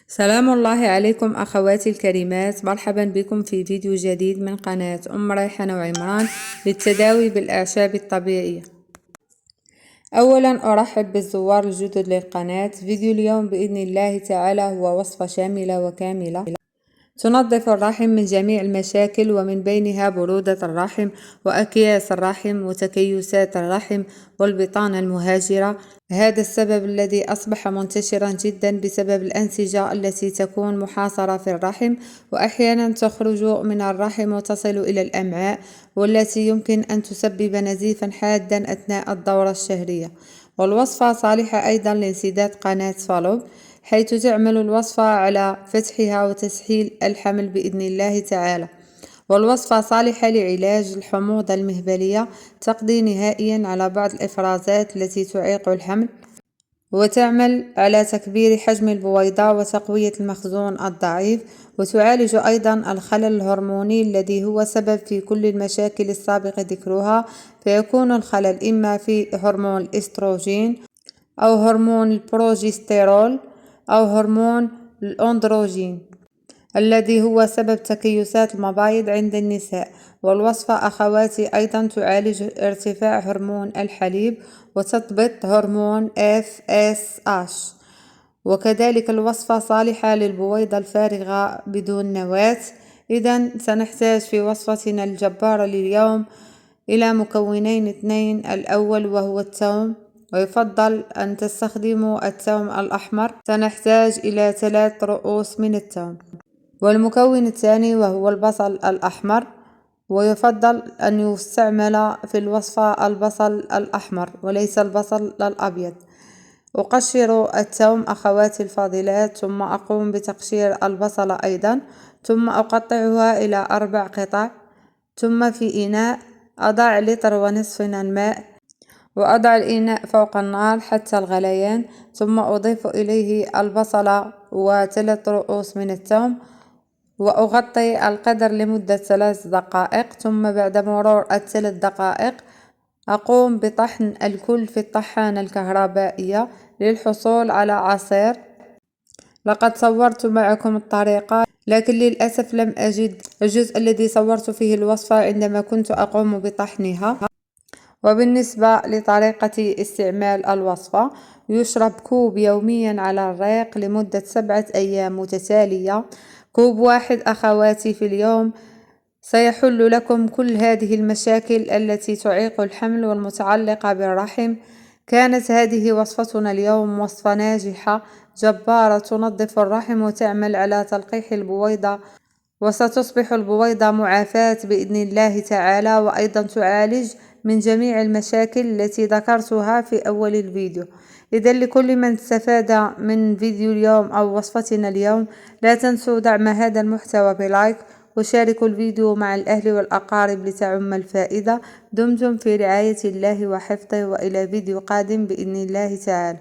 سلام الله عليكم أخواتي الكريمات، مرحبا بكم في فيديو جديد من قناة أم ريحان وعمران للتداوي بالأعشاب الطبيعية. أولا أرحب بالزوار الجدد للقناة. فيديو اليوم بإذن الله تعالى هو وصفة شاملة وكاملة تنظف الرحم من جميع المشاكل، ومن بينها برودة الرحم وأكياس الرحم وتكيسات الرحم والبطانة المهاجرة. هذا السبب الذي أصبح منتشرا جدا بسبب الأنسجة التي تكون محاصرة في الرحم، وأحيانا تخرج من الرحم وتصل إلى الأمعاء، والتي يمكن أن تسبب نزيفا حادا أثناء الدورة الشهرية. والوصفة صالحة أيضا لانسداد قناة فالوب، حيث تعمل الوصفة على فتحها وتسهيل الحمل بإذن الله تعالى. والوصفة صالحة لعلاج الحموضة المهبلية، تقضي نهائيا على بعض الإفرازات التي تعيق الحمل، وتعمل على تكبير حجم البويضة وتقوية المخزون الضعيف، وتعالج أيضا الخلل الهرموني الذي هو سبب في كل المشاكل السابق ذكرها. فيكون الخلل إما في هرمون الإستروجين أو هرمون البروجستيرول أو هرمون الأندروجين الذي هو سبب تكيسات المبايض عند النساء. والوصفة أخواتي أيضا تعالج ارتفاع هرمون الحليب وتضبط هرمون FSH. وكذلك الوصفة صالحة للبويضة الفارغة بدون نواة. إذا سنحتاج في وصفتنا الجبارة لليوم إلى مكونين اثنين. الأول وهو الثوم، ويفضل أن تستخدموا الثوم الأحمر، سنحتاج إلى 3 رؤوس من الثوم. والمكون الثاني وهو البصل الأحمر، ويفضل أن يستعمل في الوصفة البصل الأحمر وليس البصل الأبيض. أقشر الثوم أخواتي الفاضلات، ثم أقوم بتقشير البصل أيضا، ثم أقطعها إلى 4 قطع. ثم في إناء أضع 1.5 لتر من الماء، وأضع الإناء فوق النار حتى الغليان، ثم أضيف إليه البصل و3 رؤوس من الثوم، وأغطي القدر لمدة 3 دقائق. ثم بعد مرور 3 دقائق أقوم بطحن الكل في الطحانة الكهربائية للحصول على عصير. لقد صورت معكم الطريقة، لكن للأسف لم أجد الجزء الذي صورت فيه الوصفة عندما كنت أقوم بطحنها. وبالنسبة لطريقة استعمال الوصفة، يشرب كوب يوميا على الريق لمدة 7 أيام متتالية. كوب واحد أخواتي في اليوم سيحل لكم كل هذه المشاكل التي تعيق الحمل والمتعلقة بالرحم. كانت هذه وصفتنا اليوم وصفة ناجحة جبارة تنظف الرحم وتعمل على تلقيح البويضة، وستصبح البويضة معافاة بإذن الله تعالى، وأيضا تعالج من جميع المشاكل التي ذكرتها في أول الفيديو. إذا لكل من استفاد من فيديو اليوم أو وصفتنا اليوم، لا تنسوا دعم هذا المحتوى بلايك، وشاركوا الفيديو مع الأهل والأقارب لتعم الفائدة. دمتم في رعاية الله وحفظه، وإلى فيديو قادم بإذن الله تعالى.